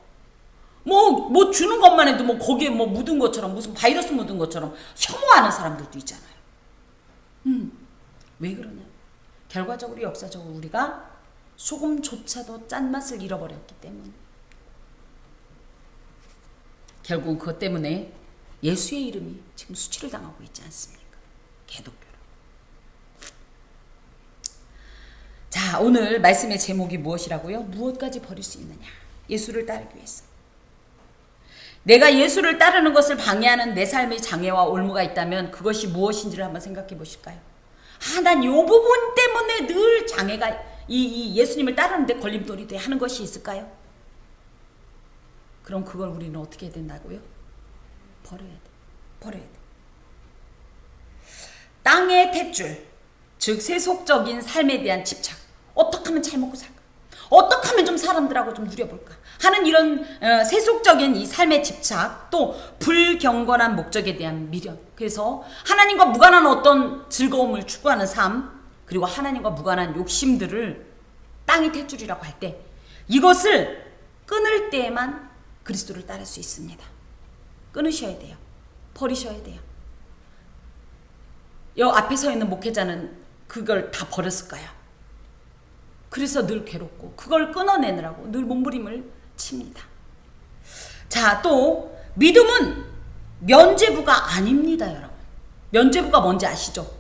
S1: 뭐 주는 것만 해도 뭐 거기에 뭐 묻은 것처럼 무슨 바이러스 묻은 것처럼 혐오하는 사람들도 있잖아요. 왜 그러냐? 결과적으로 역사적으로 우리가 소금조차도 짠맛을 잃어버렸기 때문에 결국 그것 때문에 예수의 이름이 지금 수치를 당하고 있지 않습니까? 개독교로. 자, 오늘 말씀의 제목이 무엇이라고요? 무엇까지 버릴 수 있느냐? 예수를 따르기 위해서. 내가 예수를 따르는 것을 방해하는 내 삶의 장애와 올무가 있다면 그것이 무엇인지를 한번 생각해 보실까요? 난 이 부분 때문에 늘 장애가 이 예수님을 따르는데 걸림돌이 돼 하는 것이 있을까요? 그럼 그걸 우리는 어떻게 해야 된다고요? 버려야 돼. 버려야 돼. 땅의 탯줄, 즉 세속적인 삶에 대한 집착. 어떻게 하면 잘 먹고 살까? 어떻게 하면 좀 사람들하고 좀 누려볼까? 하는 이런 세속적인 이 삶의 집착, 또 불경건한 목적에 대한 미련. 그래서 하나님과 무관한 어떤 즐거움을 추구하는 삶, 그리고 하나님과 무관한 욕심들을 땅의 탯줄이라고 할 때 이것을 끊을 때에만 그리스도를 따를 수 있습니다. 끊으셔야 돼요. 버리셔야 돼요. 여 앞에 서 있는 목회자는 그걸 다 버렸을까요? 그래서 늘 괴롭고 그걸 끊어내느라고 늘 몸부림을 칩니다. 자, 또 믿음은 면죄부가 아닙니다, 여러분. 면죄부가 뭔지 아시죠?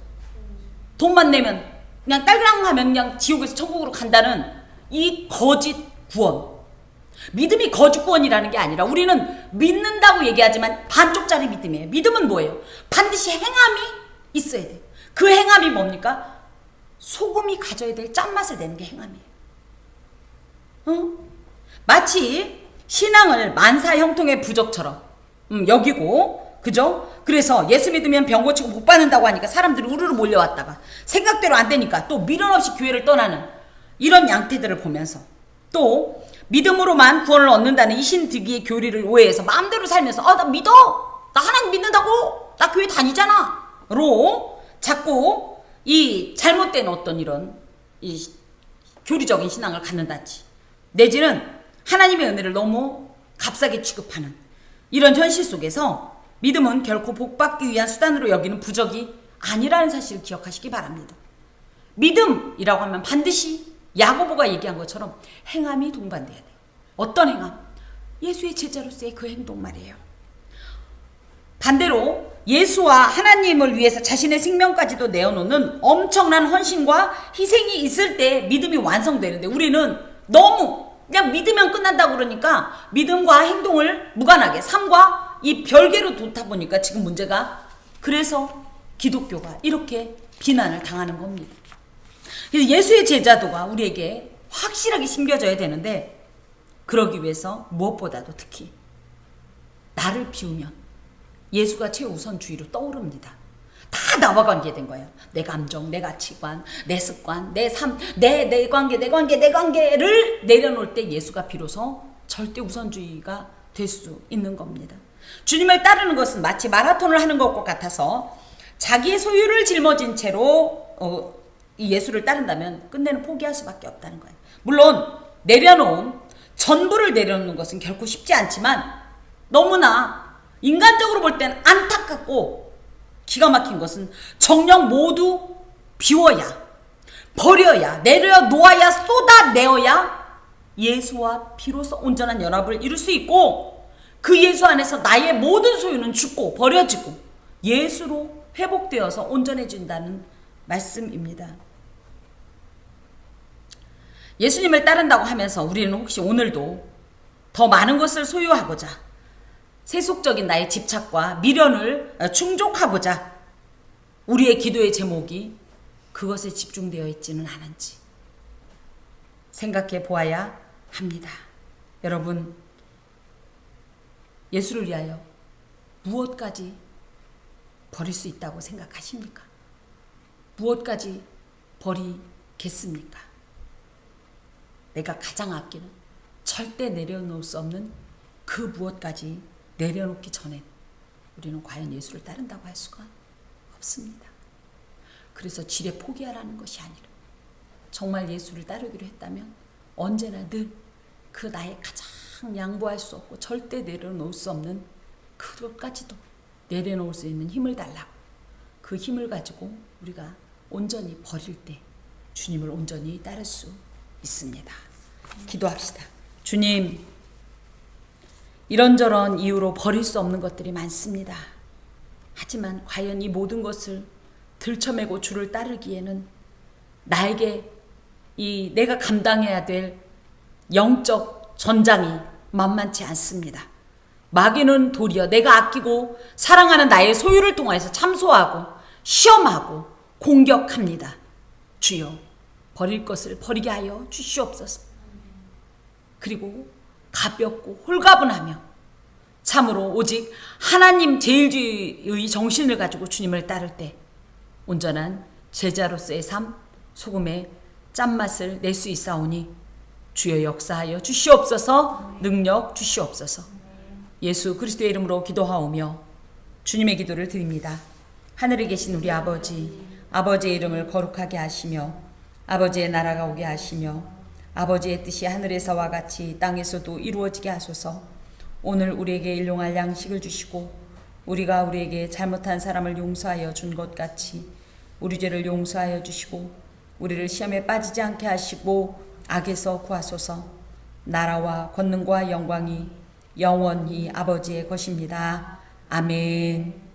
S1: 돈만 내면 그냥 딸랑 하면 그냥 지옥에서 천국으로 간다는 이 거짓 구원. 믿음이 거짓 구원이라는 게 아니라 우리는 믿는다고 얘기하지만 반쪽짜리 믿음이에요. 믿음은 뭐예요? 반드시 행함이 있어야 돼요. 그 행함이 뭡니까? 소금이 가져야 될 짠맛을 내는 게 행함이에요. 마치 신앙을 만사 형통의 부적처럼 여기고, 그죠? 그래서 예수 믿으면 병 고치고 복 받는다고 하니까 사람들이 우르르 몰려왔다가 생각대로 안 되니까 또 미련 없이 교회를 떠나는 이런 양태들을 보면서, 또 믿음으로만 구원을 얻는다는 이 신득이의 교리를 오해해서 마음대로 살면서 나 믿어! 나 하나님 믿는다고! 나 교회 다니잖아! 로 자꾸 이 잘못된 어떤 이런 이 교리적인 신앙을 갖는다지, 내지는 하나님의 은혜를 너무 값싸게 취급하는 이런 현실 속에서 믿음은 결코 복받기 위한 수단으로 여기는 부적이 아니라는 사실을 기억하시기 바랍니다. 믿음이라고 하면 반드시 야고보가 얘기한 것처럼 행함이 동반돼야 돼요. 어떤 행함? 예수의 제자로서의 그 행동 말이에요. 반대로 예수와 하나님을 위해서 자신의 생명까지도 내어놓는 엄청난 헌신과 희생이 있을 때 믿음이 완성되는데, 우리는 너무 그냥 믿으면 끝난다고 그러니까 믿음과 행동을 무관하게 삶과 이 별개로 뒀다 보니까 지금 문제가, 그래서 기독교가 이렇게 비난을 당하는 겁니다. 그래서 예수의 제자도가 우리에게 확실하게 심겨져야 되는데, 그러기 위해서 무엇보다도 특히 나를 비우면 예수가 최우선주의로 떠오릅니다. 다 나와 관계된 거예요. 내 감정, 내 가치관, 내 습관, 내 삶, 내 관계를 내려놓을 때 예수가 비로소 절대 우선주의가 될 수 있는 겁니다. 주님을 따르는 것은 마치 마라톤을 하는 것과 같아서 자기의 소유를 짊어진 채로 이 예수를 따른다면 끝내는 포기할 수밖에 없다는 거예요. 물론 내려놓은 전부를 내려놓는 것은 결코 쉽지 않지만, 너무나 인간적으로 볼 땐 안타깝고 기가 막힌 것은 정녕 모두 비워야, 버려야, 내려놓아야, 쏟아내어야 예수와 비로소 온전한 연합을 이룰 수 있고, 그 예수 안에서 나의 모든 소유는 죽고 버려지고 예수로 회복되어서 온전해진다는 말씀입니다. 예수님을 따른다고 하면서 우리는 혹시 오늘도 더 많은 것을 소유하고자, 세속적인 나의 집착과 미련을 충족하고자 우리의 기도의 제목이 그것에 집중되어 있지는 않은지 생각해 보아야 합니다. 여러분, 예수를 위하여 무엇까지 버릴 수 있다고 생각하십니까? 무엇까지 버리겠습니까? 내가 가장 아끼는, 절대 내려놓을 수 없는 그 무엇까지 내려놓기 전에 우리는 과연 예수를 따른다고 할 수가 없습니다. 그래서 지레 포기하라는 것이 아니라 정말 예수를 따르기로 했다면 언제나 늘 그 나의 가장 양보할 수 없고 절대 내려놓을 수 없는 그것까지도 내려놓을 수 있는 힘을 달라고, 그 힘을 가지고 우리가 온전히 버릴 때 주님을 온전히 따를 수 있습니다. 기도합시다. 주님, 이런저런 이유로 버릴 수 없는 것들이 많습니다. 하지만 과연 이 모든 것을 들쳐매고 주를 따르기에는 나에게 이 내가 감당해야 될 영적 전장이 만만치 않습니다. 마귀는 도리어 내가 아끼고 사랑하는 나의 소유를 통해서 참소하고 시험하고 공격합니다. 주여, 버릴 것을 버리게 하여 주시옵소서. 그리고 가볍고 홀가분하며 참으로 오직 하나님 제일주의의 정신을 가지고 주님을 따를 때 온전한 제자로서의 삶, 소금의 짠맛을 낼 수 있사오니 주여 역사하여 주시옵소서. 능력 주시옵소서. 예수 그리스도의 이름으로 기도하오며 주님의 기도를 드립니다. 하늘에 계신 우리 아버지, 아버지의 이름을 거룩하게 하시며 아버지의 나라가 오게 하시며 아버지의 뜻이 하늘에서와 같이 땅에서도 이루어지게 하소서. 오늘 우리에게 일용할 양식을 주시고 우리가 우리에게 잘못한 사람을 용서하여 준 것 같이 우리 죄를 용서하여 주시고 우리를 시험에 빠지지 않게 하시고 악에서 구하소서. 나라와 권능과 영광이 영원히 아버지의 것입니다. 아멘.